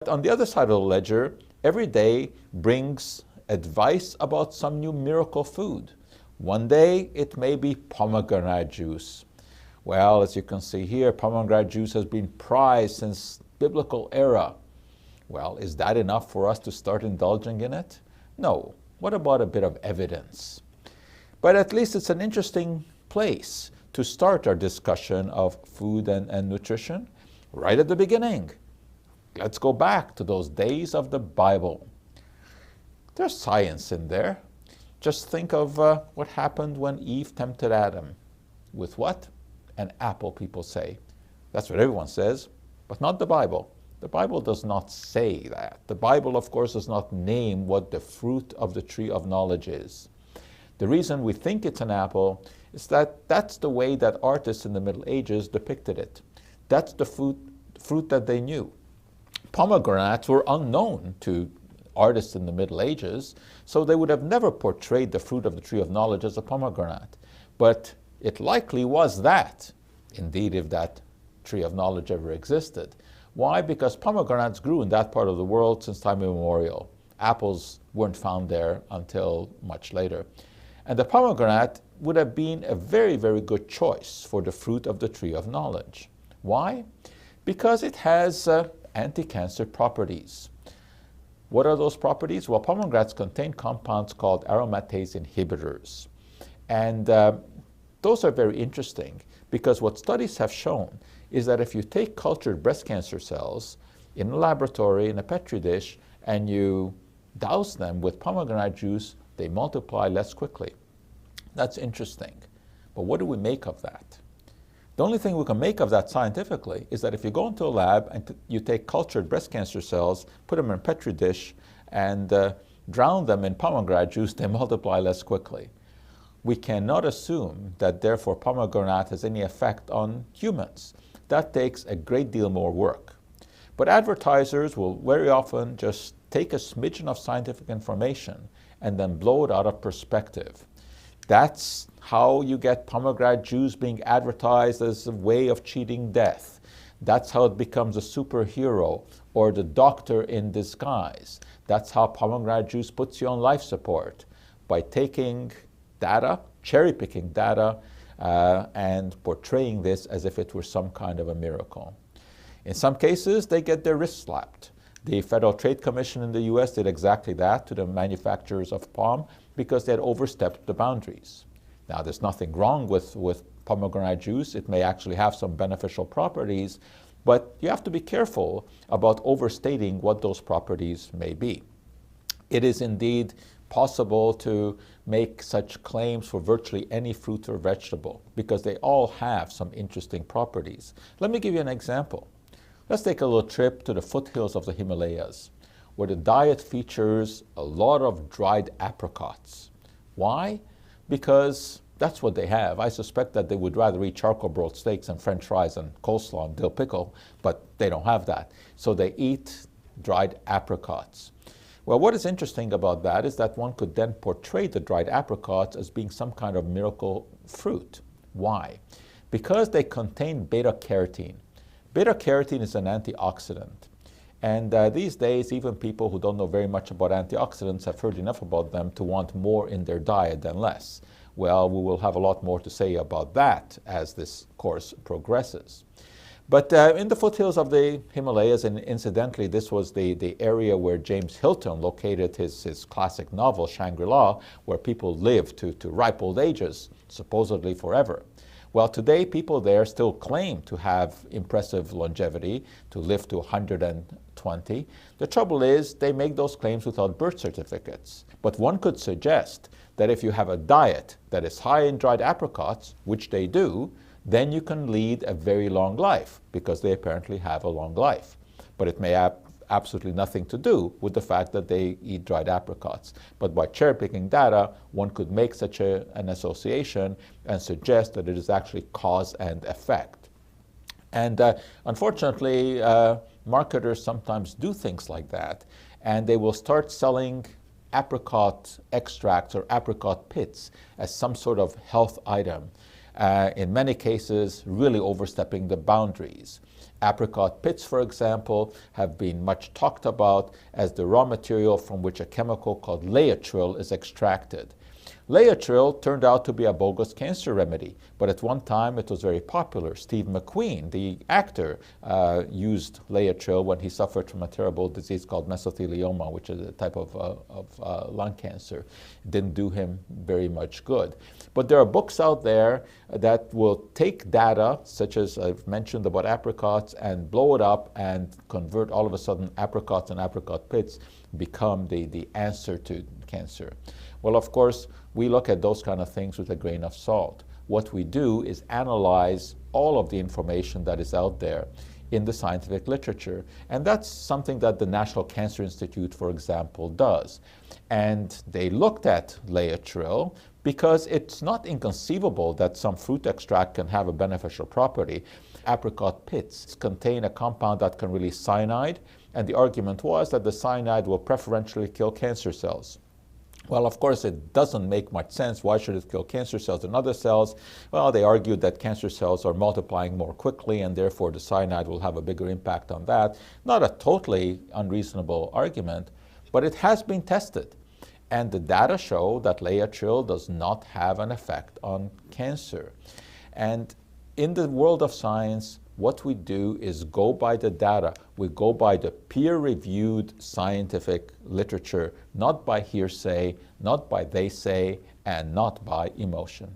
On the other side of the ledger, every day brings advice about some new miracle food. One day it may be pomegranate juice. Well, as you can see here, pomegranate juice has been prized since biblical era. Well, is that enough for us to start indulging in it? No. What about a bit of evidence? But at least it's an interesting place to start our discussion of food and nutrition right at the beginning. Let's go back to those days of the Bible. There's science in there. Just think of what happened when Eve tempted Adam. With what? An apple, people say. That's what everyone says, but not the Bible. The Bible does not say that. The Bible, of course, does not name what the fruit of the tree of knowledge is. The reason we think it's an apple is that that's the way that artists in the Middle Ages depicted it. That's the fruit that they knew. Pomegranates were unknown to artists in the Middle Ages, so they would have never portrayed the fruit of the tree of knowledge as a pomegranate. But it likely was that, indeed, if that tree of knowledge ever existed. Why? Because pomegranates grew in that part of the world since time immemorial. Apples weren't found there until much later. And the pomegranate would have been a very, very good choice for the fruit of the tree of knowledge. Why? Because it has anti-cancer properties. What are those properties? Well, pomegranates contain compounds called aromatase inhibitors. And those are very interesting because what studies have shown is that if you take cultured breast cancer cells in a laboratory, in a petri dish, and you douse them with pomegranate juice, they multiply less quickly. That's interesting. But what do we make of that? The only thing we can make of that scientifically is that if you go into a lab and you take cultured breast cancer cells, put them in a petri dish, and drown them in pomegranate juice, they multiply less quickly. We cannot assume that therefore pomegranate has any effect on humans. That takes a great deal more work. But advertisers will very often just take a smidgen of scientific information and then blow it out of perspective. That's how you get pomegranate juice being advertised as a way of cheating death. That's how it becomes a superhero or the doctor in disguise. That's how pomegranate juice puts you on life support, by taking data, cherry-picking data, and portraying this as if it were some kind of a miracle. In some cases, they get their wrists slapped. The Federal Trade Commission in the US did exactly that to the manufacturers of POM because they had overstepped the boundaries. Now, there's nothing wrong with pomegranate juice. It may actually have some beneficial properties, but you have to be careful about overstating what those properties may be. It is indeed possible to make such claims for virtually any fruit or vegetable because they all have some interesting properties. Let me give you an example. Let's take a little trip to the foothills of the Himalayas, where the diet features a lot of dried apricots. Why? Because that's what they have. I suspect that they would rather eat charcoal broiled steaks and french fries and coleslaw and dill pickle, but they don't have that. So they eat dried apricots. Well, what is interesting about that is that one could then portray the dried apricots as being some kind of miracle fruit. Why? Because they contain beta-carotene. Beta-carotene is an antioxidant. And these days, even people who don't know very much about antioxidants have heard enough about them to want more in their diet than less. Well, we will have a lot more to say about that as this course progresses. But in the foothills of the Himalayas, and incidentally, this was the area where James Hilton located his classic novel, Shangri-La, where people live to ripe old ages, supposedly forever. Well, today, people there still claim to have impressive longevity, to live to 120. The trouble is, they make those claims without birth certificates. But one could suggest that if you have a diet that is high in dried apricots, which they do, then you can lead a very long life, because they apparently have a long life. But it may have absolutely nothing to do with the fact that they eat dried apricots. But by cherry-picking data, one could make such an association and suggest that it is actually cause and effect. And unfortunately, marketers sometimes do things like that, and they will start selling apricot extracts or apricot pits as some sort of health item. In many cases, really overstepping the boundaries. Apricot pits, for example, have been much talked about as the raw material from which a chemical called Laetrile is extracted. Laetrile turned out to be a bogus cancer remedy, but at one time it was very popular. Steve McQueen, the actor, used Laetrile when he suffered from a terrible disease called mesothelioma, which is a type of lung cancer. It didn't do him very much good. But there are books out there that will take data, such as I've mentioned about apricots, and blow it up and convert all of a sudden apricots and apricot pits become the answer to cancer. Well, of course, we look at those kind of things with a grain of salt. What we do is analyze all of the information that is out there in the scientific literature. And that's something that the National Cancer Institute, for example, does. And they looked at Laetrile because it's not inconceivable that some fruit extract can have a beneficial property. Apricot pits contain a compound that can release cyanide, and the argument was that the cyanide will preferentially kill cancer cells. Well, of course, it doesn't make much sense. Why should it kill cancer cells and other cells? Well, they argued that cancer cells are multiplying more quickly, and therefore the cyanide will have a bigger impact on that. Not a totally unreasonable argument, but it has been tested. And the data show that Laetrile does not have an effect on cancer. And in the world of science, what we do is go by the data. We go by the peer-reviewed scientific literature, not by hearsay, not by they say, and not by emotion.